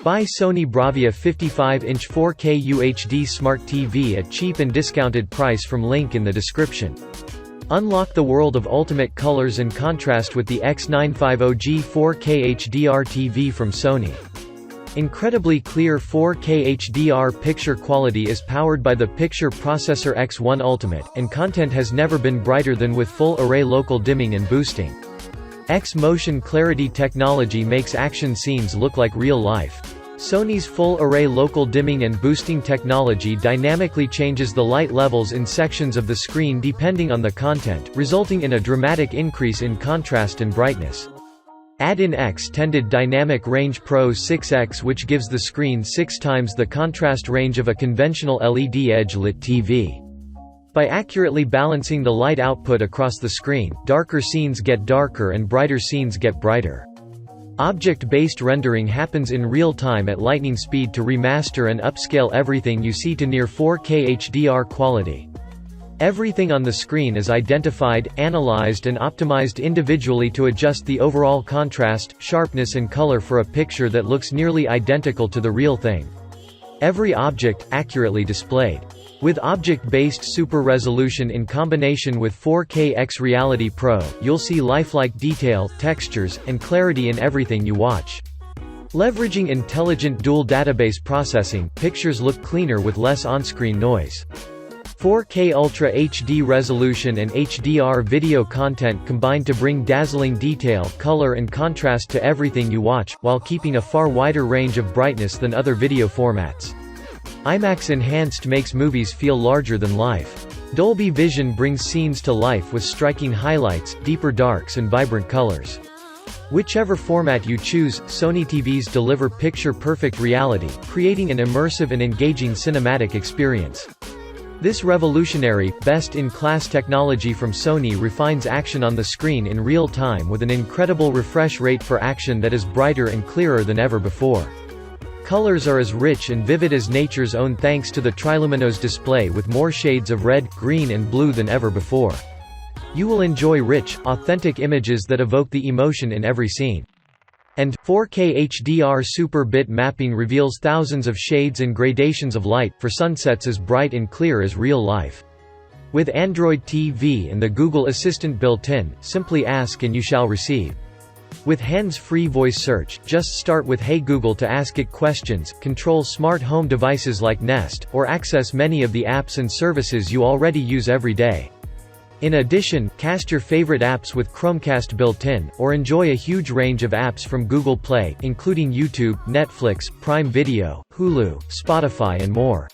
Buy Sony Bravia 55-inch 4K UHD Smart TV at cheap and discounted price from link in the description. Unlock the world of ultimate colors and contrast with the X950G 4K HDR TV from Sony. Incredibly clear 4K HDR picture quality is powered by the Picture Processor X1 Ultimate, and content has never been brighter than with full-array local dimming and boosting. X-Motion Clarity technology makes action scenes look like real life. Sony's full-array local dimming and boosting technology dynamically changes the light levels in sections of the screen depending on the content, resulting in a dramatic increase in contrast and brightness. Add in Extended Dynamic Range Pro 6X, which gives the screen 6 times the contrast range of a conventional LED edge-lit TV. By accurately balancing the light output across the screen, darker scenes get darker and brighter scenes get brighter. Object-based rendering happens in real time at lightning speed to remaster and upscale everything you see to near 4K HDR quality. Everything on the screen is identified, analyzed and optimized individually to adjust the overall contrast, sharpness and color for a picture that looks nearly identical to the real thing. Every object, accurately displayed. With object-based super resolution in combination with 4K X Reality Pro, you'll see lifelike detail, textures, and clarity in everything you watch. Leveraging intelligent dual database processing, pictures look cleaner with less on-screen noise. 4K Ultra HD resolution and HDR video content combine to bring dazzling detail, color and contrast to everything you watch, while keeping a far wider range of brightness than other video formats. IMAX Enhanced makes movies feel larger than life. Dolby Vision brings scenes to life with striking highlights, deeper darks and vibrant colors. Whichever format you choose, Sony TVs deliver picture-perfect reality, creating an immersive and engaging cinematic experience. This revolutionary, best-in-class technology from Sony refines action on the screen in real time with an incredible refresh rate for action that is brighter and clearer than ever before. Colors are as rich and vivid as nature's own thanks to the Triluminous display with more shades of red, green and blue than ever before. You will enjoy rich, authentic images that evoke the emotion in every scene. And 4K HDR Super Bit Mapping reveals thousands of shades and gradations of light, for sunsets as bright and clear as real life. With Android TV and the Google Assistant built-in, simply ask and you shall receive. With hands-free voice search, just start with Hey Google to ask it questions, control smart home devices like Nest, or access many of the apps and services you already use every day. In addition, cast your favorite apps with Chromecast built-in, or enjoy a huge range of apps from Google Play, including YouTube, Netflix, Prime Video, Hulu, Spotify and more.